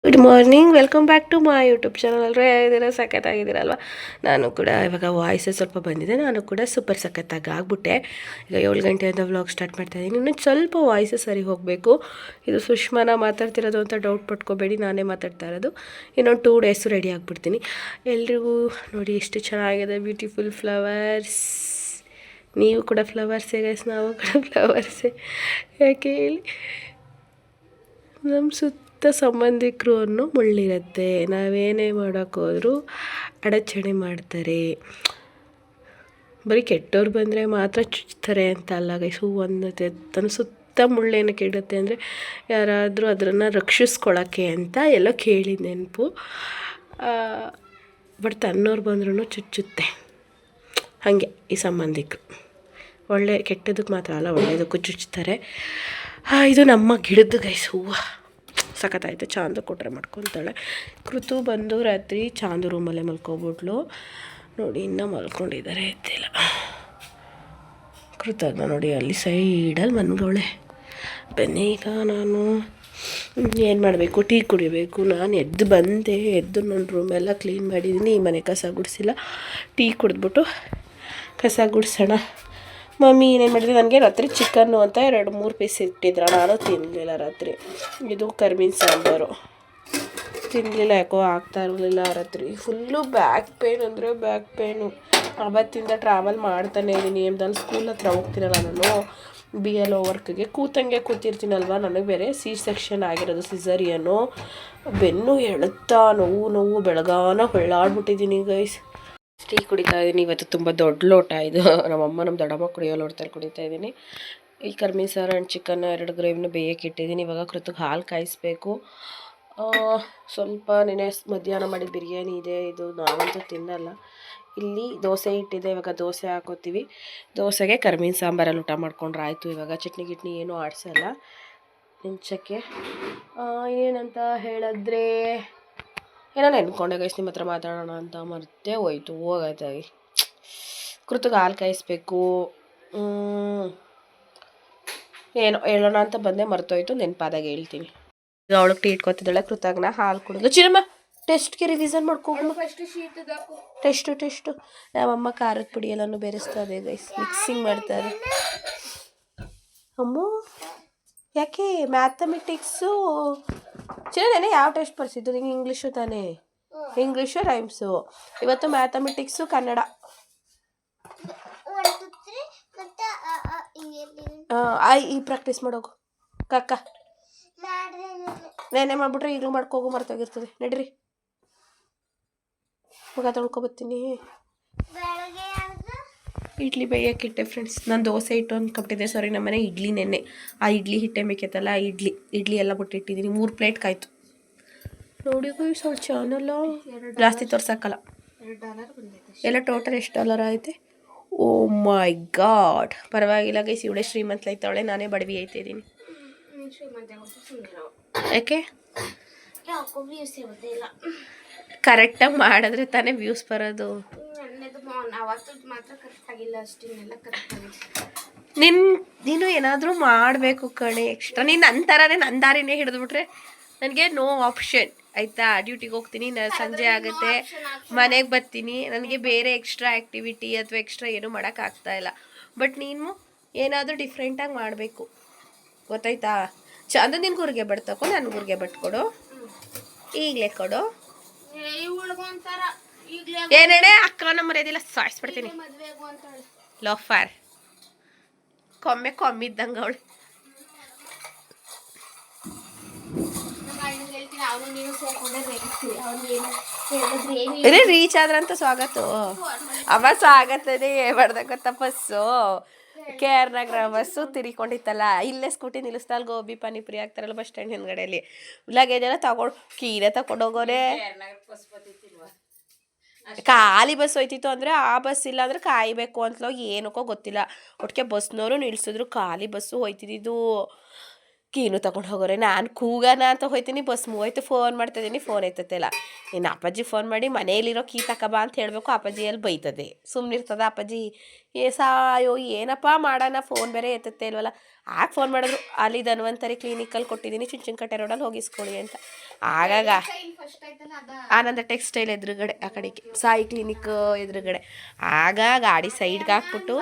Good morning, welcome back to my YouTube channel. ಎಲ್ಲರೂ ಹೇಗಿದ್ದೀರಾ? ಸಖತ್ತಾಗಿದ್ದೀರಲ್ವ? ನಾನು ಕೂಡ ಇವಾಗ ವಾಯ್ಸು ಸ್ವಲ್ಪ ಬಂದಿದೆ. ನಾನು ಕೂಡ ಸೂಪರ್ ಸಖತ್ತಾಗಿ ಆಗ್ಬಿಟ್ಟೆ. ಈಗ 7 ಗಂಟೆಯಿಂದ ವ್ಲಾಗ್ ಸ್ಟಾರ್ಟ್ ಮಾಡ್ತಾಯಿದ್ದೀನಿ. ಇನ್ನೂ ಸ್ವಲ್ಪ ವಾಯ್ಸು ಸರಿ ಹೋಗಬೇಕು. ಇದು ಸುಷ್ಮಾನ ಮಾತಾಡ್ತಿರೋದು ಅಂತ ಡೌಟ್ ಪಟ್ಕೋಬೇಡಿ, ನಾನೇ ಮಾತಾಡ್ತಾ ಇರೋದು. ಇನ್ನೊಂದು 2 ಡೇಸು ರೆಡಿ ಆಗಿಬಿಡ್ತೀನಿ. ಎಲ್ರಿಗೂ ನೋಡಿ ಎಷ್ಟು ಚೆನ್ನಾಗಿದೆ, ಬ್ಯೂಟಿಫುಲ್ ಫ್ಲವರ್ಸ್. ನೀವು ಕೂಡ ಫ್ಲವರ್ಸೇ ಗೈಸ್, ನಾವು ಕೂಡ ಫ್ಲವರ್ಸೇ. ಯಾಕೆ ಹೇಳಿ, ನಮ್ಮ ಸುತ್ತ ಸಂಬಂಧಿಕರು ಅನ್ನೋ ಮುಳ್ಳಿರುತ್ತೆ. ನಾವೇನೇ ಮಾಡೋಕ್ಕೋದ್ರೂ ಅಡಚಣೆ ಮಾಡ್ತಾರೆ. ಬರೀ ಕೆಟ್ಟವ್ರು ಬಂದರೆ ಮಾತ್ರ ಚುಚ್ತಾರೆ ಅಂತ ಅಲ್ಲ ಗೈಸ್. ಒಂದು ತನ್ನ ಸುತ್ತ ಮುಳ್ಳೇನಕ್ಕೆ ಇಡುತ್ತೆ ಅಂದರೆ ಯಾರಾದರೂ ಅದನ್ನು ರಕ್ಷಿಸ್ಕೊಳ್ಳೋಕ್ಕೆ ಅಂತ ಎಲ್ಲ ಕೇಳಿ ನೆನಪು. ಬಟ್ ತನ್ನವ್ರು ಬಂದ್ರೂ ಚುಚ್ಚುತ್ತೆ. ಹಾಗೆ ಈ ಸಂಬಂಧಿಕರು ಒಳ್ಳೆ ಕೆಟ್ಟದಕ್ಕೆ ಮಾತ್ರ ಅಲ್ಲ, ಒಳ್ಳೆಯದಕ್ಕೂ ಚುಚ್ತಾರೆ. ಇದು ನಮ್ಮ ಗಿಡದ ಗೈಸ್ ಹೂವು ಸಖತ್ತಾಯಿತು. ಚಾಂದು ಕೊಟ್ಟರೆ ಮಾಡ್ಕೊತಾಳೆ. ಕೃತು ಬಂದು ರಾತ್ರಿ ಚಾಂದು ರೂಮಲ್ಲೇ ಮಲ್ಕೊಬಿಟ್ಲು ನೋಡಿ. ಇನ್ನೂ ಮಲ್ಕೊಂಡಿದ್ದಾರೆ, ಎದ್ದಿಲ್ಲ. ಕೃತಜ್ಞ ನೋಡಿ ಅಲ್ಲಿ ಸೈಡಲ್ಲಿ ಮನ್ಗವಳೆ. ಬನ್ನಿ, ಈಗ ನಾನು ಏನು ಮಾಡಬೇಕು, ಟೀ ಕುಡಿಬೇಕು. ನಾನು ಎದ್ದು ಬಂದೆ, ಎದ್ದು ನನ್ನ ರೂಮೆಲ್ಲ ಕ್ಲೀನ್ ಮಾಡಿದ್ದೀನಿ. ಈ ಮನೆ ಕಸ ಗುಡಿಸಿಲ್ಲ. ಟೀ ಕುಡಿದ್ಬಿಟ್ಟು ಕಸ ಗುಡಿಸೋಣ. ಮಮ್ಮಿ ಏನೇನು ಮಾಡಿದ್ರೆ, ನನಗೆ ರಾತ್ರಿ ಚಿಕನ್ನು ಅಂತ 2-3 ಪೀಸ್ ಇಟ್ಟಿದ್ರು. ನಾನು ತಿನ್ನಲಿಲ್ಲ ರಾತ್ರಿ. ಇದು ಕರ್ಮೀನ್ ಸಾಂಬಾರು ತಿನ್ನಲಿಲ್ಲ, ಯಾಕೋ ಆಗ್ತಾ ಇರಲಿಲ್ಲ ರಾತ್ರಿ. ಫುಲ್ಲು ಬ್ಯಾಕ್ ಪೇನ್ ಅಂದರೆ ಬ್ಯಾಕ್ ಪೇನು. ಅವತ್ತಿಂದ ಟ್ರಾವೆಲ್ ಮಾಡ್ತಾನೆ ಇದ್ದೀನಿ. ಎಮ್ದಲ್ಲಿ ಸ್ಕೂಲ್ ಹತ್ರ ಹೋಗ್ತೀನಲ್ಲ ನಾನು, BLO ವರ್ಕ್ಗೆ ಕೂತಂಗೆ ಕೂತಿರ್ತೀನಲ್ವ. ನನಗೆ ಬೇರೆ ಸೆಕ್ಷನ್ ಆಗಿರೋದು, ಸಿಸರಿಯನ್ನು. ಬೆನ್ನು ಎಳುತ್ತಾ ನೋವು ಬೆಳಗಾನ ಹೊಳ್ಳಾಡ್ಬಿಟ್ಟಿದ್ದೀನಿ ಗೈಸ್. ಟೀ ಕುಡಿತಾ ಇದ್ದೀನಿ. ಇವತ್ತು ತುಂಬ ದೊಡ್ಡ ಲೋಟ ಇದು. ನಮ್ಮ ದೊಡ್ಡಮ್ಮ ಕುಡಿಯೋ ಲೋಟದಲ್ಲಿ ಕುಡಿತಾ ಇದ್ದೀನಿ. ಈ ಕರ್ಮೀನ್ ಸಾರು ಆ್ಯಂಡ್ ಚಿಕನ್ 2 ಗ್ರೇವಿನ ಬೇಯಕ್ಕೆ ಇಟ್ಟಿದ್ದೀನಿ. ಇವಾಗ ಕೃತಕ್ಕೆ ಹಾಲು ಕಾಯಿಸ್ಬೇಕು. ಸ್ವಲ್ಪ ನೆನೆ ಮಧ್ಯಾಹ್ನ ಮಾಡಿದ ಬಿರಿಯಾನಿ ಇದೆ. ಇದು ನಾವಂತೂ ತಿನ್ನಲ್ಲ. ಇಲ್ಲಿ ದೋಸೆ ಇಟ್ಟಿದೆ, ಇವಾಗ ದೋಸೆ ಹಾಕೋತೀವಿ. ದೋಸೆಗೆ ಕರ್ಮೀನ್ ಸಾಂಬಾರಲ್ಲಿ ಊಟ ಮಾಡ್ಕೊಂಡ್ರೆ ಆಯಿತು. ಇವಾಗ ಚಟ್ನಿ ಗಿಟ್ನಿ ಏನೂ ಆಡಿಸಲ್ಲ ನೆಂಚಕ್ಕೆ. ಏನಂತ ಹೇಳಿದ್ರೆ ಏನೋ ನೆನ್ಕೊಂಡೆ ಗೈಸ್, ನಿಮ್ಮ ಹತ್ರ ಮಾತಾಡೋಣ ಅಂತ ಮರ್ತೇ ಹೋಗೈತಾಗಿ. ಕೃತಕ್ಕೆ ಹಾಲು ಕಾಯಿಸ್ಬೇಕು. ಏನೋ ಹೇಳೋಣ ಅಂತ ಬಂದೆ, ಮರ್ತೋಯ್ತು. ನೆನಪಾದಾಗ ಹೇಳ್ತೀನಿ. ಈಗ ಅವಳಿಗೆ ಟೀ ಇಟ್ಕೊತಿದ್ದಾಳೆ. ಕೃತಜ್ಞ ಹಾಲು ಕುಡಿದ್ಲು. ಚಿನ್ನಮ್ಮ ಟೆಸ್ಟ್ಗೆ ರಿವಿಸನ್ ಮಾಡ್ಕೊ. ಟೆಸ್ಟು ನಮ್ಮಮ್ಮ ಖಾರದ ಪುಡಿ ಎಲ್ಲನೂ ಬೆರೆಸ್ತದೆ ಗೈಸ್, ಮಿಕ್ಸಿಂಗ್ ಮಾಡ್ತಾರೆ. ಅಮ್ಮ ಯಾಕೆ ಮ್ಯಾಥಮೆಟಿಕ್ಸು ಚಿನ್ನದೇನೆ ಯಾವ ಟೆಸ್ಟ್ ಬರ್ಸಿದ್ದು ನಿಂಗೆ? ಇಂಗ್ಲೀಷು ತಾನೇ? English rhymes. ಇವತ್ತು ಮ್ಯಾಥಮೆಟಿಕ್ಸು ಕನ್ನಡ. ಈ ಪ್ರಾಕ್ಟೀಸ್ ಮಾಡೋಗು ಕಕ್ಕ. ನೆನೆ ಮಾಡ್ಬಿಟ್ರೆ ಈಗಲೂ ಮಾಡ್ಕೋಗು, ಮರ್ತೋಗಿರ್ತದೆ. ನಡ್ರಿ, ಮುಖ ತೊಳ್ಕೊಬತ್ತೀನಿ. ಇಡ್ಲಿ ಬೇಯಕ್ಕಿಟ್ಟೆ ಫ್ರೆಂಡ್ಸ್. ನಾನು ದೋಸೆ ಹಿಟ್ಟು ಅಂದ್ಕೊಬಿಟ್ಟಿದ್ದೆ. ಸಾರಿ, ನಮ್ಮನೆ ಇಡ್ಲಿ ನೆನ್ನೆ ಆ ಇಡ್ಲಿ ಹಿಟ್ಟೆ ಬೇಕಿತ್ತಲ್ಲ, ಇಡ್ಲಿ ಎಲ್ಲ ಬಿಟ್ಟಿಟ್ಟಿದ್ದೀನಿ. 3 ಪ್ಲೇಟ್ ಕಾಯ್ತು ನೋಡಿ. ಸ್ವಲ್ಪ ಚಾನಲ್ಲ ಜಾಸ್ತಿ ತೋರ್ಸಕ್ಕಲ್ಲ. ಎಲ್ಲ ಟೋಟಲ್ ಎಷ್ಟು $1 ಐತೆ? ಓ ಮೈ ಗಾಡ್, ಪರವಾಗಿಲ್ಲ ಗೈಸ್. ಇವಳೆ ಶ್ರೀಮಂತ ಐತವಳೆ, ನಾನೇ ಬಡವಿ ಐತಿದ್ದೀನಿ. ಯಾಕೆ? ಕರೆಕ್ಟಾಗಿ ಮಾಡಿದ್ರೆ ತಾನೇ ವ್ಯೂಸ್ ಬರೋದು. ನೀನು ಏನಾದರೂ ಮಾಡಬೇಕು ಕಣೆ ಎಕ್ಸ್ಟ್ರಾ. ನೀನು ನನ್ನ ಥರನೇ ನನ್ನ ದಾರಿನೇ ಹಿಡಿದ್ಬಿಟ್ರೆ ನನಗೆ ನೋ ಆಪ್ಷನ್ ಆಯಿತಾ. ಡ್ಯೂಟಿಗೆ ಹೋಗ್ತೀನಿ, ಸಂಜೆ ಆಗುತ್ತೆ, ಮನೆಗೆ ಬರ್ತೀನಿ. ನನಗೆ ಬೇರೆ ಎಕ್ಸ್ಟ್ರಾ ಆ್ಯಕ್ಟಿವಿಟಿ ಅಥವಾ ಎಕ್ಸ್ಟ್ರಾ ಏನೂ ಮಾಡೋಕ್ಕಾಗ್ತಾಯಿಲ್ಲ. ಬಟ್ ನೀನು ಏನಾದರೂ ಡಿಫ್ರೆಂಟಾಗಿ ಮಾಡಬೇಕು, ಗೊತ್ತಾಯ್ತಾ? ಚಂದ ನಿನ್ಗೆ ಊರಿಗೆ ಬಟ್ ತಗೋ, ನನಗೆ ಊರಿಗೆ ಬಟ್ ಕೊಡು. ಈಗಲೇ ಕೊಡು. ಏನೇಳೆ ಅಕ್ಕನ ಮರ್ಯಾದಿಲ್ಲ, ಸಾಯಿಸ್ಬಿಡ್ತೀನಿ. ಲೋಫರ್ ಕೊಮ್ಮಿದ್ದಂಗೆ ಅವಳು. ಇದೇ ರೀಚ್ ಆದ್ರಂತ ಸ್ವಾಗತ. ಅವ ಸ್ವಾಗತನೇ ಮಾಡ್ದಾಗ ತಪಸ್ಸು. KR ನಗರ ಬಸ್ಸು ತಿರ್ಕೊಂಡಿತ್ತಲ್ಲ, ಇಲ್ಲೇ ಸ್ಕೂಟಿ ನಿಲ್ಲಿಸ್ತಾ ಅಲ್ಲಿ ಗೋಬಿ ಪಾನಿಪುರಿ ಆಗ್ತಾರಲ್ಲ ಬಸ್ ಸ್ಟ್ಯಾಂಡ್ ಹಿಂದ್ಗಡೆಯಲ್ಲಿ. ಲಗೇಜ್ ಎಲ್ಲ ತಗೊಂಡು ಕೀರೆ ತಗೊಂಡೋಗೋರೆ. ಖಾಲಿ ಬಸ್ ಹೋಯ್ತಿತ್ತು ಅಂದರೆ, ಆ ಬಸ್ ಇಲ್ಲ ಅಂದರೆ ಕಾಯಬೇಕು ಅಂತಲೋ ಏನಕ್ಕೋ ಗೊತ್ತಿಲ್ಲ. ಒಟ್ಟಿಗೆ ಬಸ್ನವರು ನಿಲ್ಸಿದ್ರು, ಖಾಲಿ ಬಸ್ಸು ಹೋಯ್ತಿದ್ದು. ಕೀನು ತಗೊಂಡು ಹೋಗೋರೆ. ನಾನು ಕೂಗಾನ ಅಂತ ಹೋಯ್ತೀನಿ, ಬಸ್ ಮೂವೈತು ಫೋನ್ ಮಾಡ್ತಾಯಿದ್ದೀನಿ, ಫೋನ್ ಎತ್ತತ್ತಿಲ್ಲ. ಇನ್ನು ಅಪ್ಪಾಜಿ ಫೋನ್ ಮಾಡಿ ಮನೇಲಿರೋ ಕೀ ತಗೋಬಾ ಅಂತ ಹೇಳಬೇಕು. ಅಪ್ಪಾಜಿಯಲ್ಲಿ ಬೈತದೆ, ಸುಮ್ಮನಿರ್ತದ ಅಪ್ಪಾಜಿ. ಸಾಯೋ ಏನಪ್ಪ ಮಾಡೋಣ, ಫೋನ್ ಬೇರೆ ಎತ್ತತ್ತೆ ಇಲ್ವಲ್ಲ. ಆಗ ಫೋನ್ ಮಾಡಿದ್ರು, ಅಲ್ಲಿ ಧನ್ವಂತರಿ ಕ್ಲಿನಿಕಲ್ಲಿ ಕೊಟ್ಟಿದ್ದೀನಿ, ಚುಂಚನಕಟ್ಟೆ ರೋಡಲ್ಲಿ ಹೋಗಿಸ್ಕೊಳ್ಳಿ ಅಂತ. ಆಗಾಗ ಆನಂದ ಟೆಕ್ಸ್ಟೈಲ್ ಎದುರುಗಡೆ, ಆ ಕಡೆಗೆ ಸಾಯಿ ಕ್ಲಿನಿಕ್ ಎದುರುಗಡೆ. ಆಗ ಗಾಡಿ ಸೈಡ್ಗೆ ಹಾಕ್ಬಿಟ್ಟು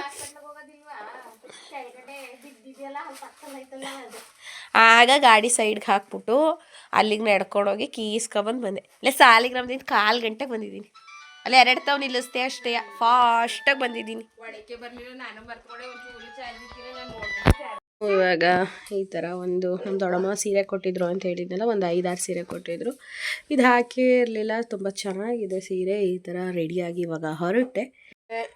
ಅಲ್ಲಿಗೆ ನಡ್ಕೊಂಡೋಗಿ ಕೀಸ್ಕೊಬಂದು ಬಂದೆ. ಇಲ್ಲ ಸಾಲಿಗ್ರಾಮದಿಂದ 1/4 ಗಂಟೆಗೆ ಬಂದಿದ್ದೀನಿ. ಅಲ್ಲೇ 2 ತಾವು ನಿಲ್ಲಿಸ್ದೆ ಅಷ್ಟೇ, ಫಾಸ್ಟಾಗಿ ಬಂದಿದ್ದೀನಿ. ಇವಾಗ ಈ ಥರ ಒಂದು ನಮ್ಮ ದೊಡ್ಡಮ್ಮ ಸೀರೆ ಕೊಟ್ಟಿದ್ರು ಅಂತ ಹೇಳಿದ್ನಲ್ಲ, ಒಂದು 5-6 ಸೀರೆ ಕೊಟ್ಟಿದ್ರು. ಇದು ಹಾಕೇ ಇರಲಿಲ್ಲ, ತುಂಬ ಚೆನ್ನಾಗಿದೆ ಸೀರೆ. ಈ ಥರ ರೆಡಿಯಾಗಿ ಇವಾಗ ಹೊರಟೆ.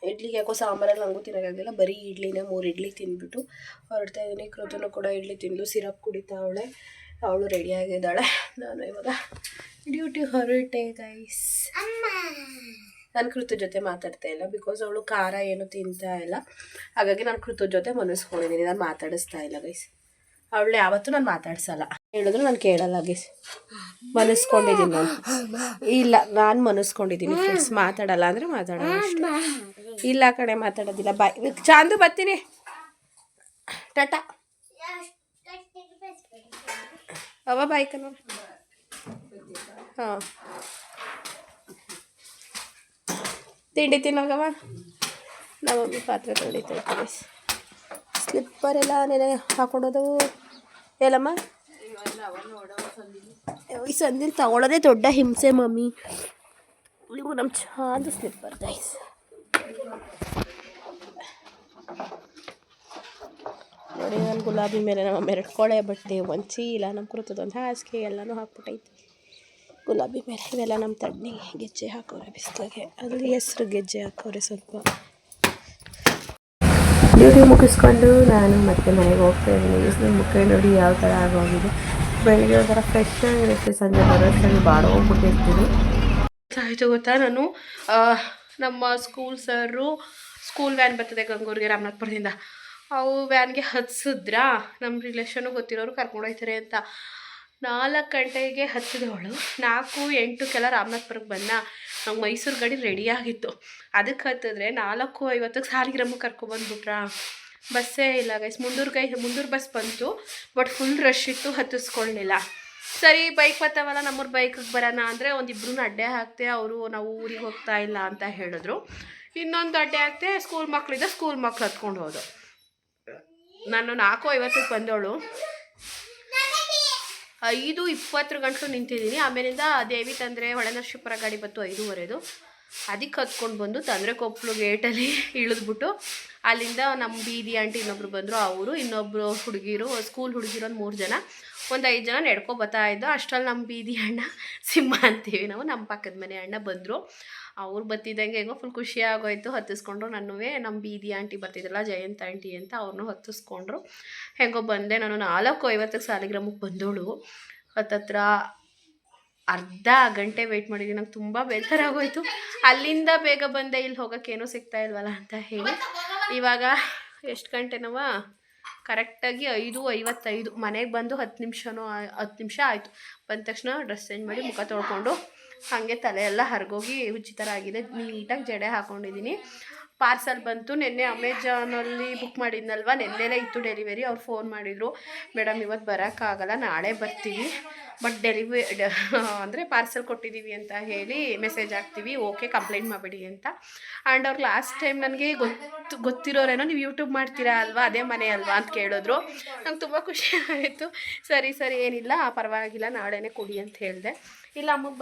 ಇಡ್ಲಿಗೆ ಯಾಕೋ ಸಾಂಬಾರಲ್ಲಿ ನನಗೂ ತಿನ್ನೋಕ್ಕಾಗಲಿಲ್ಲ, ಬರೀ ಇಡ್ಲಿನ 3 ಇಡ್ಲಿ ತಿಂದ್ಬಿಟ್ಟು ಹೊರಡ್ತಾ ಇದ್ದೀನಿ. ಕೃತನು ಕೂಡ ಇಡ್ಲಿ ತಿಂದು ಸಿರಪ್ ಕುಡಿತಾವಳೆ, ಅವಳು ರೆಡಿಯಾಗಿದ್ದಾಳೆ. ನಾನು ಇವಾಗ ಡ್ಯೂಟಿ ಹೊರಟೆ ಗೈಸ್. ನಾನು ಕೃತು ಜೊತೆ ಮಾತಾಡ್ತಾ ಇಲ್ಲ, ಬಿಕಾಸ್ ಅವಳು ಖಾರ ಏನು ತಿಂತಾ ಇಲ್ಲ. ಹಾಗಾಗಿ ನಾನು ಕೃತು ಜೊತೆ ಮನಸ್ಕೊಂಡಿದ್ದೀನಿ, ನಾನು ಮಾತಾಡಿಸ್ತಾ ಇಲ್ಲ ಗೈಸ್. ಅವಳು ಯಾವತ್ತೂ ನಾನು ಮಾತಾಡ್ಸಲ್ಲ, ಹೇಳಿದ್ರು ನಾನು ಕೇಳಲ್ಲ ಗೈಸ್. ಮನಸ್ಕೊಂಡಿದ್ದೀನಿ ನಾನು. ಇಲ್ಲ, ನಾನು ಮನಸ್ಕೊಂಡಿದ್ದೀನಿ ಫ್ರೆಂಡ್ಸ್. ಮಾತಾಡಲ್ಲ ಅಂದರೆ ಮಾತಾಡೋಣ ಅಷ್ಟೇ. ಇಲ್ಲ ಕಡೆ ಮಾತಾಡೋದಿಲ್ಲ. ಬಾಯ್ ಚಾಂದು ಬರ್ತೀನಿ, ಟಾಟಾ. ಅವ ಬಾಯ್ ಕಣ. ಹಾಂ, ತಿಂಡಿ ತಿನ್ನೋಗವ. ನಮ್ಮಮ್ಮಿ ಪಾತ್ರೆ ತೊಳಿತೈತೆ. ಸ್ಲಿಪ್ಪರ್ ಎಲ್ಲ ನೆನೆ ಹಾಕೊಂಡೋದು ಎಲ್ಲಮ್ಮ. ಈ ಸಂದಿಲ್ ತಗೊಳ್ಳೋದೇ ದೊಡ್ಡ ಹಿಂಸೆ ಮಮ್ಮಿ. ಇವು ನಮ್ಮ ಚಾಂದು ಸ್ಲಿಪ್ಪರ್ ಗೈಸ್. ನೋಡಿ, ನಾನು ಗುಲಾಬಿ ಮೇಲೆ ನಮ್ಮ 2 ಕೊಳೆ ಬಟ್ಟೆ, ಒಂದು ಚೀಲ, ನಮ್ಮ ಕುರ್ತದೊಂದು ಹಾಸಿಗೆ ಎಲ್ಲನೂ ಹಾಕ್ಬಿಟ್ಟೈತಿ ಗುಲಾಬಿ ಮೇಲೆ. ಇವೆಲ್ಲ ನಮ್ಮ ತಣ್ಣಗೆ ಗೆಜ್ಜೆ ಹಾಕೋರೆ ಬಿಸಿಲಿಗೆ, ಅದು ಹೆಸ್ರು ಗೆಜ್ಜೆ ಹಾಕೋರೆ ಸ್ವಲ್ಪ. ಡ್ಯೂಟಿ ಮುಗಿಸ್ಕೊಂಡು ನಾನು ಮತ್ತೆ ಮನೆಗೆ ಹೋಗ್ತಾ ಇದ್ದೀನಿ. ನನ್ನ ಮುಖ ನೋಡಿ ಯಾವ ಥರ ಆಗೋಗಿದೆ. ಬೆಳಿಗ್ಗೆ ಒಂಥರ ಫ್ರೆಶ್ ಆಗಿರುತ್ತೆ, ಸಂಜೆ ಬರೋಷ್ಟರಲ್ಲಿ ಬಾಡೋಗ್ಬಿಟ್ಟಿರ್ತೀನಿ. ಆಯಿತು ಗೊತ್ತಾ, ನಾನು ನಮ್ಮ ಸ್ಕೂಲ್ ಸರು ಸ್ಕೂಲ್ ವ್ಯಾನ್ ಬರ್ತದೆ ಗಂಗೂರಿಗೆ ರಾಮನಾಥ್ಪುರದಿಂದ, ಅವು ವ್ಯಾನ್ಗೆ ಹತ್ಸಿದ್ರಾ. ನಮ್ಮ ರಿಲೇಷನು ಗೊತ್ತಿರೋರು ಕರ್ಕೊಂಡು ಹೋಗ್ತಾರೆ ಅಂತ 4 ಗಂಟೆಗೆ ಹತ್ತಿದವಳು 4:08 ರಾಮನಾಥ್ಪುರಕ್ಕೆ ಬಂದ. ನಂಗೆ ಮೈಸೂರು ಗಾಡಿ ರೆಡಿಯಾಗಿತ್ತು, ಅದಕ್ಕೆ ಹತ್ತಿದ್ರೆ 4:50 ಸಾಲಿಗ್ರಾಮಕ್ಕೆ ಕರ್ಕೊಬಂದ್ಬಿಟ್ರಾ. ಬಸ್ಸೇ ಇಲ್ಲ ಗೈಸ್. ಮುಂದೂರು ಬಸ್ ಬಂತು, ಬಟ್ ಫುಲ್ ರಶ್ ಇತ್ತು, ಹತ್ತಿಸ್ಕೊಳ್ಳಲಿಲ್ಲ. ಸರಿ ಬೈಕ್ ಬರ್ತಾವಲ್ಲ, ನಮ್ಮೂರು ಬೈಕಿಗೆ ಬರೋಣ ಅಂದರೆ ಒಂದಿಬ್ರು ಅಡ್ಡೆ ಹಾಕ್ತೆ. ಅವರು ನಾವು ಊರಿಗೆ ಹೋಗ್ತಾ ಇಲ್ಲ ಅಂತ ಹೇಳಿದ್ರು. ಇನ್ನೊಂದು ಅಡ್ಡೆ ಹಾಕ್ತೆ, ಸ್ಕೂಲ್ ಮಕ್ಕಳಿದ್ದ, ಸ್ಕೂಲ್ ಮಕ್ಳು ಹತ್ಕೊಂಡು ಹೋದು. ನಾನು 4:50 ಬಂದವಳು, 5:20 ಗಂಟಲು ನಿಂತಿದ್ದೀನಿ. ಆಮೇಲಿಂದ ದೇವಿ ತಂದರೆ ಹೊಳೆನರಸೀಪುರ ಗಾಡಿ ಬಂತು 5:15. ಅದಕ್ಕೆ ಹತ್ಕೊಂಡು ಬಂದು ತಂದರೆ ಕೊಪ್ಪಲು ಗೇಟಲ್ಲಿ ಇಳಿದ್ಬಿಟ್ಟು ಅಲ್ಲಿಂದ ನಮ್ಮ ಬೀದಿ ಆಂಟಿ ಇನ್ನೊಬ್ರು ಬಂದರು. ಅವರು ಇನ್ನೊಬ್ಬರು ಹುಡುಗಿರು, ಸ್ಕೂಲ್ ಹುಡುಗಿರು, 3 ಜನ, ಒಂದು 5 ಜನ ನಡ್ಕೊ ಬರ್ತಾ ಇದ್ದು. ಅಷ್ಟರಲ್ಲಿ ನಮ್ಮ ಬೀದಿ ಅಣ್ಣ, ಸಿಂಹ ಅಂತೀವಿ ನಾವು, ನಮ್ಮ ಪಕ್ಕದ ಮನೆ ಅಣ್ಣ ಬಂದರು. ಅವ್ರು ಬತ್ತಿದ್ದಂಗೆ ಹೆಂಗೋ ಫುಲ್ ಖುಷಿ ಆಗೋಯ್ತು. ಹತ್ತಿಸ್ಕೊಂಡ್ರು. ನನ್ನೂ ನಮ್ಮ ಬೀದಿ ಆಂಟಿ ಬರ್ತಿದ್ರಲ್ಲ, ಜಯಂತ್ ಆಂಟಿ ಅಂತ, ಅವ್ರನ್ನೂ ಹತ್ತಿಸ್ಕೊಂಡ್ರು. ಹೆಂಗೋ ಬಂದೆ. ನಾನು 4:50 ಸಾಲಿಗ್ರಾಮಕ್ಕೆ ಬಂದೋಳು. ಹತ್ತತ್ರ ಅರ್ಧ ಗಂಟೆ ವೆಯ್ಟ್ ಮಾಡಿದ್ದೀನಿ. ನಂಗೆ ತುಂಬ ಬೇಜಾರಾಗೋಯ್ತು. ಅಲ್ಲಿಂದ ಬೇಗ ಬಂದೆ, ಇಲ್ಲಿ ಹೋಗೋಕ್ಕೇನೂ ಸಿಗ್ತಾ ಇಲ್ವಲ್ಲ ಅಂತ ಹೇಳಿ. ಇವಾಗ ಎಷ್ಟು ಗಂಟೆನವ, ಕರೆಕ್ಟಾಗಿ 5:55. ಮನೆಗೆ ಬಂದು 10 ನಿಮಿಷ ಆಯಿತು. ಬಂದ ತಕ್ಷಣ ಡ್ರೆಸ್ ಚೇಂಜ್ ಮಾಡಿ ಮುಖ ತೊಳ್ಕೊಂಡು ಹಾಗೆ ತಲೆ ಎಲ್ಲ ಹರಗೋಗಿ ಹುಚ್ಚಿ ಥರ ಆಗಿದೆ. ನೀಟಾಗಿ ಜಡೆ ಹಾಕ್ಕೊಂಡಿದ್ದೀನಿ. ಪಾರ್ಸಲ್ ಬಂತು ನಿನ್ನೆ ಅಮೆಜಾನಲ್ಲಿ ಬುಕ್ ಮಾಡಿದ್ನಲ್ವ, ನಿನ್ನೆನೇ ಇತ್ತು ಡೆಲಿವರಿ. ಅವ್ರು ಫೋನ್ ಮಾಡಿದರು, ಮೇಡಮ್ ಇವತ್ತು ಬರೋಕ್ಕಾಗಲ್ಲ, ನಾಳೆ ಬರ್ತೀವಿ, ಬಟ್ ಅಂದರೆ ಪಾರ್ಸಲ್ ಕೊಟ್ಟಿದ್ದೀವಿ ಅಂತ ಹೇಳಿ ಮೆಸೇಜ್ ಹಾಕ್ತೀವಿ, ಓಕೆ ಕಂಪ್ಲೇಂಟ್ ಮಾಡಬೇಡಿ ಅಂತ. ಆ್ಯಂಡ್ ಅವ್ರು ಲಾಸ್ಟ್ ಟೈಮ್ ನನಗೆ ಗೊತ್ತಿರೋರೇನೋ, ನೀವು ಯೂಟ್ಯೂಬ್ ಮಾಡ್ತೀರಾ ಅಲ್ವಾ, ಅದೇ ಮನೆ ಅಲ್ವಾ ಅಂತ ಕೇಳಿದ್ರು. ನಂಗೆ ತುಂಬ ಖುಷಿ ಆಯಿತು. ಸರಿ ಏನಿಲ್ಲ ಪರವಾಗಿಲ್ಲ, ನಾಳೆನೇ ಕೊಡಿ ಅಂತ ಹೇಳಿದೆ. ಇಲ್ಲ ಅಮ್ಮಗೆ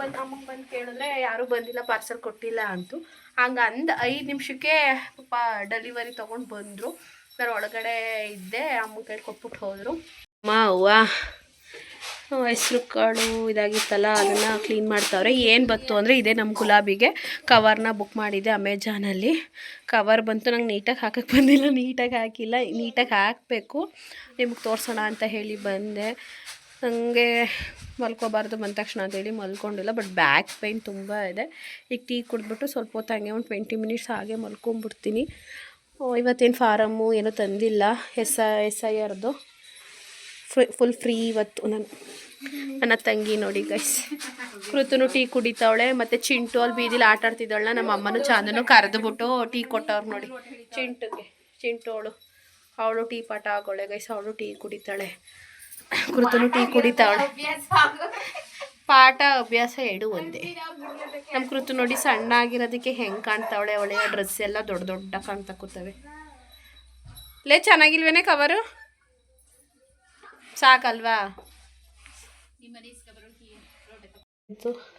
ಬಂದು ಕೇಳಿದ್ರೆ ಯಾರೂ ಬಂದಿಲ್ಲ, ಪಾರ್ಸಲ್ ಕೊಟ್ಟಿಲ್ಲ ಅಂತು. ಹಂಗೆ 5 ನಿಮಿಷಕ್ಕೆ ಪಾಪ ಡೆಲಿವರಿ ತೊಗೊಂಡು ಬಂದರು. ನಾನು ಒಳಗಡೆ ಇದ್ದೆ, ಅಮ್ಮ ಕೈ ಕೊಟ್ಬಿಟ್ಟು ಹೋದರು. ಅವ್ವ ಹೆಸ್ರು ಕಾಳು ಇದಾಗಿತ್ತಲ್ಲ, ಅದನ್ನು ಕ್ಲೀನ್ ಮಾಡ್ತಾವ್ರೆ. ಏನು ಬಂತು ಅಂದರೆ ಇದೇ ನಮ್ಮ ಗುಲಾಬಿಗೆ ಕವರ್ನ ಬುಕ್ ಮಾಡಿದ್ದೆ ಅಮೆಜಾನಲ್ಲಿ. ಕವರ್ ಬಂತು, ನಂಗೆ ನೀಟಾಗಿ ಹಾಕಕ್ಕೆ ಬಂದಿಲ್ಲ, ನೀಟಾಗಿ ಹಾಕಿಲ್ಲ, ನೀಟಾಗಿ ಹಾಕಬೇಕು, ನಿಮಗೆ ತೋರಿಸೋಣ ಅಂತ ಹೇಳಿ ಬಂದೆ. ನನಗೆ ಮಲ್ಕೋಬಾರ್ದು ಬಂದ ತಕ್ಷಣ ಅಂತೇಳಿ ಮಲ್ಕೊಂಡಿಲ್ಲ, ಬಟ್ ಬ್ಯಾಕ್ ಪೈನ್ ತುಂಬ ಇದೆ. ಈಗ ಟೀ ಕುಡಿದ್ಬಿಟ್ಟು ಸ್ವಲ್ಪ ಹೊತ್ತು ಹಂಗೆ ಒಂದು 20 ಮಿನಿಟ್ಸ್ ಹಾಗೆ ಮಲ್ಕೊಂಬಿಡ್ತೀನಿ. ಇವತ್ತೇನು ಫಾರಮ್ಮು ಏನೂ ತಂದಿಲ್ಲ, SIRದು ಫುಲ್ ಫ್ರೀ ಇವತ್ತು. ನನ್ನ ತಂಗಿ ನೋಡಿ ಗೈಸ್, ಕೃತುನು ಟೀ ಕುಡಿತಾವಳೆ, ಮತ್ತು ಚಿಂಟು ಅಲ್ಲಿ ಬೀದಿಲಿ ಆಟ ಆಡ್ತಿದ್ದಾಳ. ನಮ್ಮ ಅಮ್ಮನೂ ಚಾಂದನು ಕರೆದುಬಿಟ್ಟು ಟೀ ಕೊಟ್ಟವ್ರು ನೋಡಿ ಚಿಂಟು ಅವಳು ಟೀ ಪಾಠ ಆಗೋಳೆ ಗೈಸ್, ಅವಳು ಟೀ ಕುಡಿತಾಳೆ. ಕೃತುನು ಟೀ ಕುಡಿತಾವಳೆ. ಪಾಠ ಅಭ್ಯಾಸ ಎರಡು ಒಂದೇ. ನಮ್ಮ ಕೃತು ನೋಡಿ ಸಣ್ಣ ಆಗಿರೋದಕ್ಕೆ ಹೆಂಗೆ ಕಾಣ್ತಾವಳೆ, ಅವಳೆ ಡ್ರೆಸ್ ಎಲ್ಲ ದೊಡ್ಡ ದೊಡ್ಡ ಕಾಣ್ತಾ ಕೂತವೆ. ಲೇ ಚೆನ್ನಾಗಿಲ್ವೇನೆ ಕವರು? ಸಾಕಲ್ವಾ?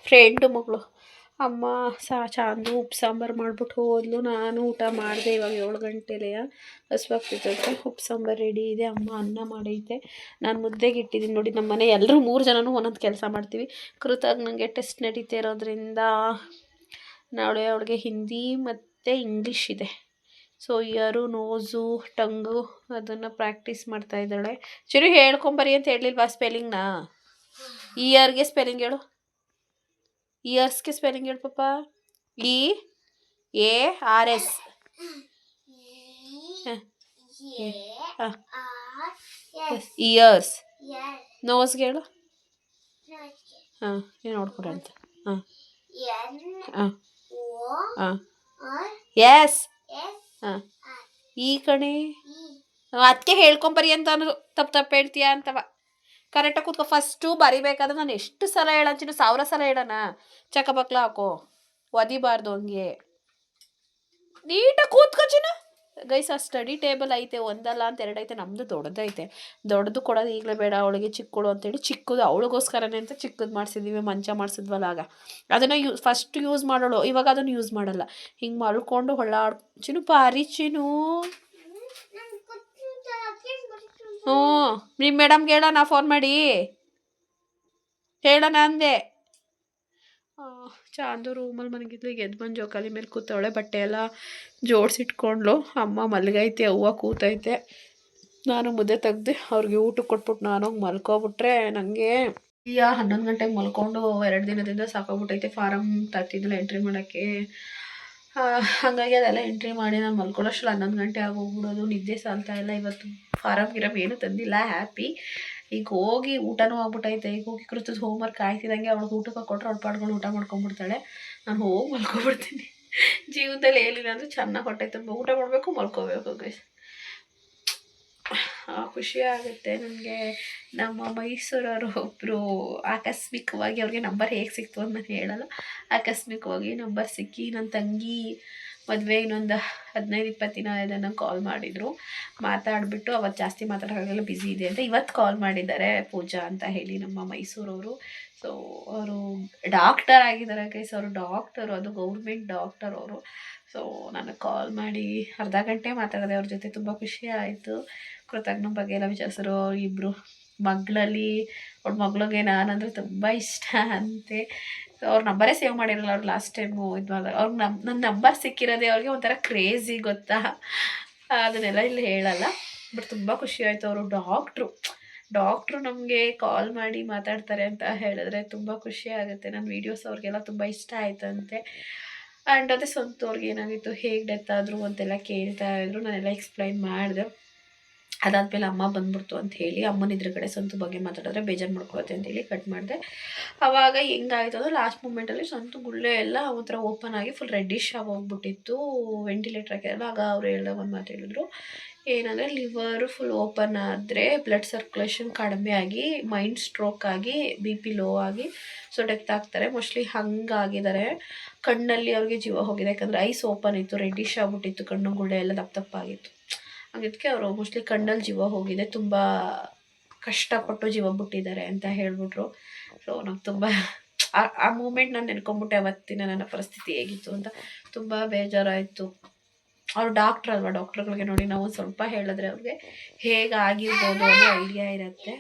ಫ್ರೆಂಡು ಮಗಳು ಅಮ್ಮ ಚಾಂದು ಉಪ್ಪು ಸಾಂಬಾರು ಮಾಡ್ಬಿಟ್ಟು ಹೋದ್ಲು. ನಾನು ಊಟ ಮಾಡಿದೆ ಇವಾಗ 7 ಗಂಟೆಲೆ. ಹಸುವಾಗ್ತಿದ್ದಕ್ಕೆ ಉಪ್ಪು ಸಾಂಬಾರು ರೆಡಿ ಇದೆ. ಅಮ್ಮ ಅನ್ನ ಮಾಡೈತೆ, ನಾನು ಮುದ್ದೆಗೆ ಇಟ್ಟಿದ್ದೀನಿ ನೋಡಿ. ನಮ್ಮ ಮನೆ ಎಲ್ಲರೂ 3 ಜನನೂ ಒಂದೊಂದು ಕೆಲಸ ಮಾಡ್ತೀವಿ. ಕೃತಾಗಿ ನನಗೆ ಟೆಸ್ಟ್ ನಡೀತಾ ಇರೋದ್ರಿಂದ ನಾಳೆ ಅವಳಿಗೆ ಹಿಂದಿ ಮತ್ತು ಇಂಗ್ಲೀಷ್ ಇದೆ. ಸೊ ಇಯರು, ನೋಸು, ಟಂಗು ಅದನ್ನು ಪ್ರಾಕ್ಟೀಸ್ ಮಾಡ್ತಾ ಇದ್ದಾಳೆ. ಸರಿ ಹೇಳ್ಕೊಂಬರಿ ಅಂತ ಹೇಳಿಲ್ವಾ ಸ್ಪೆಲ್ಲಿಂಗ್ನ? ಇಯರ್ಗೆ ಸ್ಪೆಲ್ಲಿಂಗ್ ಹೇಳು. ಇಯರ್ಸ್ಗೆ ಸ್ಪೆಲ್ಲಿಂಗ್ ಹೇಳು ಪಾಪ. EARS. ಇಯರ್ಸ್. ನೋಸ್ಗೆ ಹೇಳು. ಹಾಂ ಏನು ನೋಡ್ಕೊಡ ಅಂತ. ಹಾಂ ಎಸ್. ಹಾಂ ಈ ಕಣೆ ಅದಕ್ಕೆ ಹೇಳ್ಕೊಂಬರಿ ಅಂತ ಅನ್ನೋದು. ತಪ್ಪು ಹೇಳ್ತೀಯಾ ಅಂತವ. ಕರೆಕ್ಟಾಗಿ ಕೂತ್ಕೊ. ಫಸ್ಟು ಬರಿಬೇಕಾದ್ರೆ ನಾನು ಎಷ್ಟು ಸಲ ಹೇಳಂತೀನಿ? 1000 ಸಲ ಹೇಳೋಣ. ಚಕಬಕ್ಲ ಹಾಕೋ, ಒದಿಬಾರ್ದು ಹಂಗೆ. ನೀಟಾಗಿ ಕೂತ್ಕೊಚಿನ ಗೈಸ್. ಆ ಸ್ಟಡಿ ಟೇಬಲ್ ಐತೆ, ಒಂದಲ್ಲ ಅಂತ 2 ಐತೆ. ನಮ್ಮದು ದೊಡ್ಡದೈತೆ. ದೊಡ್ಡದು ಕೊಡೋದು ಈಗಲೇ ಬೇಡ, ಅವಳಿಗೆ ಚಿಕ್ಕಳು ಅಂತೇಳಿ ಚಿಕ್ಕದು ಅವಳಿಗೋಸ್ಕರನೇ ಅಂತ ಚಿಕ್ಕದು ಮಾಡಿಸಿದ್ದೀವಿ. ಮಂಚ ಮಾಡಿಸಿದ್ವಲ್ಲ ಆಗ, ಅದನ್ನು ಫಸ್ಟ್ ಯೂಸ್ ಮಾಡೋಳು. ಇವಾಗ ಅದನ್ನು ಯೂಸ್ ಮಾಡಲ್ಲ. ಹಿಂಗೆ ಮಲ್ಕೊಂಡು ಚಿನು ಪಾರಿ ಚಿನು. ಹ್ಞೂ ನಿಮ್ಮ ಮೇಡಮ್ಗೆ ಹೇಳೋಣ ಫೋನ್ ಮಾಡಿ, ಹೇಳೋಣ ಅಂದೆ. ಚಾಂದು ರೂಮಲ್ಲಿ ಮನಗಿದ್ಲು. ಎದ್ದು ಬಂದು ಜೋಕಾಲಿ ಮೇಲೆ ಕೂತವಳೆ. ಬಟ್ಟೆ ಎಲ್ಲ ಜೋಡಿಸಿಟ್ಕೊಂಡ್ಲು. ಅಮ್ಮ ಮಲ್ಗೈತೆ, ಅವ್ವ ಕೂತೈತೆ. ನಾನು ಮುದ್ದೆ ತೆಗ್ದು ಅವ್ರಿಗೆ ಊಟಕ್ಕೆ ಕೊಟ್ಬಿಟ್ಟು ನಾನು ಹೋಗಿ ಮಲ್ಕೊಬಿಟ್ರೆ ನನಗೆ 11 ಗಂಟೆಗೆ ಮಲ್ಕೊಂಡು 2 ದಿನದಿಂದ ಸಾಕೋಗ್ಬಿಟ್ಟೈತೆ. ಫಾರಮ್ ತರ್ತಿದ್ದಿಲ್ಲ ಎಂಟ್ರಿ ಮಾಡೋಕ್ಕೆ. ಹಾಗಾಗಿ ಅದೆಲ್ಲ ಎಂಟ್ರಿ ಮಾಡಿ ನಾನು ಮಲ್ಕೊಳ್ಳೋಷ್ಟು 11 ಗಂಟೆ ಆಗೋಗ್ಬಿಡೋದು. ನಿದ್ದೆ ಸಾಲ್ತಾ ಇಲ್ಲ. ಇವತ್ತು ಫಾರಮ್ ಏನೂ ತಂದಿಲ್ಲ. ಹ್ಯಾಪಿ. ಈಗ ಹೋಗಿ ಊಟನೂ ಆಗ್ಬಿಟ್ಟೈತೆ. ಈಗ ಹೋಗಿ ಕೃತದ ಹೋಮ್ವರ್ಕ್ ಆಯ್ತಿದಂಗೆ ಅವಳಿಗೆ ಊಟಕ್ಕೆ ಕೊಟ್ಟರೆ ಅವಳು ಪಾಡ್ಗಳು ಊಟ ಮಾಡ್ಕೊಂಡ್ಬಿಡ್ತಾಳೆ. ನಾನು ಹೋಗಿ ಮಲ್ಕೊಬಿಡ್ತೀನಿ. ಜೀವನದಲ್ಲಿ ಏನಿಲ್ಲ ಅಂದರೆ ಚೆನ್ನಾಗಿ ಹೊಟ್ಟೆ ತುಂಬ ಊಟ ಮಾಡಬೇಕು, ಮಲ್ಕೋಬೇಕು ಗೈಸ್. ಖುಷಿ ಆಗುತ್ತೆ ನನಗೆ. ನಮ್ಮ ಮೈಸೂರವರು ಒಬ್ಬರು ಆಕಸ್ಮಿಕವಾಗಿ, ಅವ್ರಿಗೆ ನಂಬರ್ ಹೇಗೆ ಸಿಕ್ತು ಅಂತ ನಾನು ಹೇಳಲ್ಲ. ಆಕಸ್ಮಿಕವಾಗಿ ನಂಬರ್ ಸಿಕ್ಕಿ ನನ್ನ ತಂಗಿ ಮದುವೆ ಇನ್ನೊಂದು 15-20 ದಿನ ಇದನ್ನು ಕಾಲ್ ಮಾಡಿದರು. ಮಾತಾಡಿಬಿಟ್ಟು ಅವತ್ತು ಜಾಸ್ತಿ ಮಾತಾಡೋಕ್ಕಾಗಲ್ಲ, ಬ್ಯುಸಿ ಇದೆ ಅಂತ. ಇವತ್ತು ಕಾಲ್ ಮಾಡಿದ್ದಾರೆ ಪೂಜಾ ಅಂತ ಹೇಳಿ, ನಮ್ಮ ಮೈಸೂರವರು. ಸೊ ಅವರು ಡಾಕ್ಟರ್ ಆಗಿದ್ದಾರೆ ಗೈಸ್. ಅವರು ಡಾಕ್ಟರು, ಅದು ಗೌರ್ಮೆಂಟ್ ಡಾಕ್ಟರ್ ಅವರು. ಸೊ ನನಗೆ ಕಾಲ್ ಮಾಡಿ ಅರ್ಧ ಗಂಟೆ ಮಾತಾಡಿದೆ ಅವ್ರ ಜೊತೆ. ತುಂಬ ಖುಷಿ ಆಯಿತು. ಕೃತಜ್ಞ ಬಗ್ಗೆ ಎಲ್ಲ ವಿಚಾರಿಸಿದ್ರು. ಇಬ್ಬರು ಮಗಳಲ್ಲಿ ಅವ್ರ ಮಗಳಿಗೆ ನಾನಂದರೆ ತುಂಬ ಇಷ್ಟ ಅಂತೆ. ಸೊ ಅವ್ರ ನಂಬರೇ ಸೇವ್ ಮಾಡಿರಲ್ಲ ಅವ್ರು ಲಾಸ್ಟ್ ಟೈಮು ಇದು ಮಾಡಿದಾಗ. ಅವ್ರಿಗೆ ನನ್ನ ನಂಬರ್ ಸಿಕ್ಕಿರೋದೇ ಅವ್ರಿಗೆ ಒಂಥರ ಕ್ರೇಜಿ, ಗೊತ್ತಾ? ಅದನ್ನೆಲ್ಲ ಇಲ್ಲಿ ಹೇಳಲ್ಲ. ಬಟ್ ತುಂಬ ಖುಷಿ ಆಯಿತು. ಅವರು ಡಾಕ್ಟ್ರು ನಮಗೆ ಕಾಲ್ ಮಾಡಿ ಮಾತಾಡ್ತಾರೆ ಅಂತ ಹೇಳಿದ್ರೆ ತುಂಬ ಖುಷಿ ಆಗುತ್ತೆ. ನನ್ನ ವೀಡಿಯೋಸ್ ಅವ್ರಿಗೆಲ್ಲ ತುಂಬ ಇಷ್ಟ ಆಯ್ತಂತೆ. ಆ್ಯಂಡ್ ಅದೇ ಸ್ವಂತವ್ರಿಗೆ ಏನಾಗಿತ್ತು, ಹೇಗೆ ಡೆತ್ ಆದರು ಅಂತೆಲ್ಲ ಕೇಳ್ತಾ ಇದ್ರು. ನಾನೆಲ್ಲ ಎಕ್ಸ್ಪ್ಲೈನ್ ಮಾಡಿದೆ. ಅದಾದಮೇಲೆ ಅಮ್ಮ ಬಂದ್ಬಿಡ್ತು ಅಂತ ಹೇಳಿ, ಅಮ್ಮನ ಎದುರುಗಡೆ ಸ್ವಂತ ಬಗ್ಗೆ ಮಾತಾಡಿದ್ರೆ ಬೇಜಾರು ಮಾಡ್ಕೊಳುತ್ತೆ ಅಂತೇಳಿ ಕಟ್ ಮಾಡಿದೆ. ಆವಾಗ ಹೆಂಗಾಯ್ತು ಅಂದರೆ ಲಾಸ್ಟ್ ಮೂಮೆಂಟಲ್ಲಿ ಸ್ವಂತ ಗುಳ್ಳೆ ಎಲ್ಲ ಒಂಥರ ಓಪನ್ ಆಗಿ ಫುಲ್ ರೆಡ್ಡಿಶ್ ಆಗಿ ಹೋಗ್ಬಿಟ್ಟಿತ್ತು. ವೆಂಟಿಲೇಟರ್ ಹಾಕಿರಲ್ಲ. ಆಗ ಅವ್ರು ಹೇಳಿದಾಗ ಒಂದು ಮಾತು ಹೇಳಿದ್ರು, ಏನಂದರೆ ಲಿವರು ಫುಲ್ ಓಪನ್ ಆದರೆ ಬ್ಲಡ್ ಸರ್ಕ್ಯುಲೇಷನ್ ಕಡಿಮೆ ಆಗಿ ಮೈಂಡ್ ಸ್ಟ್ರೋಕ್ ಆಗಿ BP ಲೋ ಆಗಿ ಸೊ ಡೆತ್ ಆಗ್ತಾರೆ. ಮೋಸ್ಟ್ಲಿ ಹಂಗಾಗಿದ್ದಾರೆ. ಕಣ್ಣಲ್ಲಿ ಅವ್ರಿಗೆ ಜೀವ ಹೋಗಿದೆ. ಯಾಕಂದರೆ ಐಸ್ ಓಪನ್ ಇತ್ತು, ರೆಡ್ಡಿಶ್ ಆಗ್ಬಿಟ್ಟಿತ್ತು, ಕಣ್ಣು ಗುಳ್ಳೆ ಎಲ್ಲ ದಪ್ಪಾಗಿತ್ತು. ಅದಕ್ಕೆ ಅವರು ಮೋಸ್ಟ್ಲಿ ಕಣ್ಣಲ್ಲಿ ಜೀವ ಹೋಗಿದೆ, ತುಂಬ ಕಷ್ಟಪಟ್ಟು ಜೀವ ಬಿಟ್ಟಿದ್ದಾರೆ ಅಂತ ಹೇಳಿಬಿಟ್ರು. ಸೊ ನಂಗೆ ತುಂಬ ಆ ಮೂಮೆಂಟ್ ನಾನು ನೆನ್ಕೊಂಬಿಟ್ಟೆ. ಅವತ್ತಿನ ನನ್ನ ಪರಿಸ್ಥಿತಿ ಹೇಗಿತ್ತು ಅಂತ ತುಂಬ ಬೇಜಾರಾಯಿತು. ಅವ್ರು ಡಾಕ್ಟ್ರ್ ಅಲ್ವಾ, ಡಾಕ್ಟ್ರುಗಳಿಗೆ ನೋಡಿ ನಾವು ಸ್ವಲ್ಪ ಹೇಳಿದ್ರೆ ಅವ್ರಿಗೆ ಹೇಗಾಗಿರ್ಬೋದು ಅನ್ನೋ ಐಡಿಯಾ ಇರುತ್ತೆ.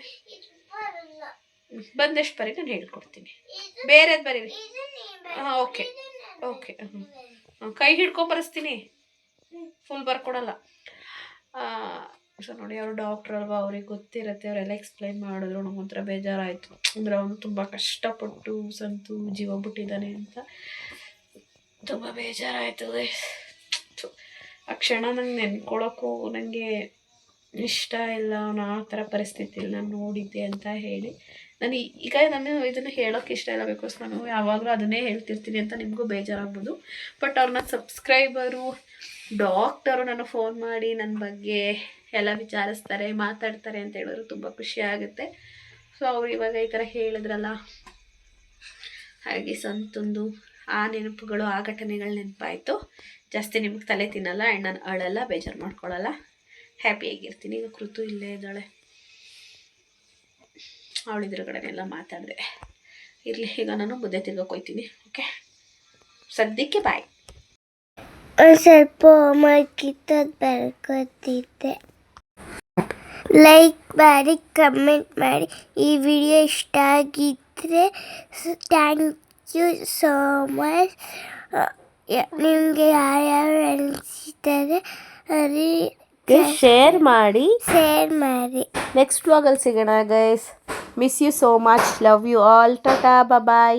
ಬಂದಷ್ಟು ಬರೀ ನಾನು ಹೇಳ್ಕೊಡ್ತೀನಿ. ಬೇರೆದು ಬರೀರಿ. ಹಾಂ ಓಕೆ ಕೈ ಹಿಡ್ಕೊಂಬರಿಸ್ತೀನಿ, ಫುಲ್ ಬರ್ಕೊಡಲ್ಲ. ಸೊ ನೋಡಿ, ಅವರು ಡಾಕ್ಟ್ರ್ ಅಲ್ವಾ, ಅವ್ರಿಗೆ ಗೊತ್ತಿರುತ್ತೆ. ಅವರೆಲ್ಲ ಎಕ್ಸ್ಪ್ಲೈನ್ ಮಾಡಿದ್ರು. ನಮಗೊಂಥರ ಬೇಜಾರಾಯಿತು. ಅಂದರೆ ಅವನು ತುಂಬ ಕಷ್ಟಪಟ್ಟು ಸಂತು ಜೀವ ಬಿಟ್ಟಿದ್ದಾನೆ ಅಂತ ತುಂಬ ಬೇಜಾರಾಯಿತು. ಆ ಕ್ಷಣ ನಂಗೆ ನೆನ್ಕೊಳ್ಳೋಕ್ಕೂ ನನಗೆ ಇಷ್ಟ ಇಲ್ಲ ಅವನು ಆ ಥರ ಪರಿಸ್ಥಿತಿಯಲ್ಲಿ ನಾನು ನೋಡಿದ್ದೆ ಅಂತ ಹೇಳಿ ನಾನು ಈಗ ನಾನು ಇದನ್ನು ಹೇಳೋಕ್ಕೆ ಇಷ್ಟ ಇಲ್ಲ, ಬಿಕಾಸ್ ನಾನು ಯಾವಾಗಲೂ ಅದನ್ನೇ ಹೇಳ್ತಿರ್ತೀನಿ ಅಂತ ನಿಮಗೂ ಬೇಜಾರಾಗ್ಬೋದು. ಬಟ್ ಅವ್ರನ್ನ ಸಬ್ಸ್ಕ್ರೈಬರು ಡಾಕ್ಟರು ನಾನು ಫೋನ್ ಮಾಡಿ ನನ್ನ ಬಗ್ಗೆ ಎಲ್ಲ ವಿಚಾರಿಸ್ತಾರೆ, ಮಾತಾಡ್ತಾರೆ ಅಂತ ಹೇಳಿದ್ರು ತುಂಬ ಖುಷಿ ಆಗುತ್ತೆ. ಸೊ ಅವ್ರು ಇವಾಗ ಈ ಥರ ಹೇಳಿದ್ರಲ್ಲ, ಹಾಗೆ ಸಂತೊಂದು ಆ ನೆನಪುಗಳು, ಆ ಘಟನೆಗಳು ನೆನಪಾಯಿತು. ಜಾಸ್ತಿ ನಿಮಗೆ ತಲೆ ತಿನ್ನಲ್ಲ ಆ್ಯಂಡ್ ನಾನು ಅಳಲ್ಲ, ಬೇಜಾರು ಮಾಡ್ಕೊಳ್ಳಲ್ಲ, ಹ್ಯಾಪಿಯಾಗಿರ್ತೀನಿ. ಈಗ ಕೃತು ಇಲ್ಲೇ ಇದ್ದಾಳೆ, ಅವಳಿದ್ರ ಕಡೆನೆಲ್ಲ ಮಾತಾಡಿದೆ. ಇರಲಿ, ಈಗ ನಾನು ಮುದ್ದೆ ತಿರ್ಗಕ್ಕೆ ಹೋಗ್ತೀನಿ. ಓಕೆ, ಸದ್ಯಕ್ಕೆ ಬಾಯ್. ಸ್ವಲ್ಪ ಹೋಮ್ವರ್ಕ್ ಬರ್ಕೊತಿದ್ದೆ. ಲೈಕ್ ಮಾಡಿ, ಕಮೆಂಟ್ ಮಾಡಿ. ಈ ವಿಡಿಯೋ ಇಷ್ಟ ಆಗಿದ್ದರೆ ಥ್ಯಾಂಕ್ ಯು ಸೋ ಮಚ್. ನಿಮಗೆ ಯಾರ್ಯಾರು ಅನಿಸಿದ್ದಾರೆ ಶೇರ್ ಮಾಡಿ. ನೆಕ್ಸ್ಟ್ ವ್ಲಾಗಲ್ಲಿ ಸಿಗೋಣ guys. Miss you so much, love you all, tata, bye.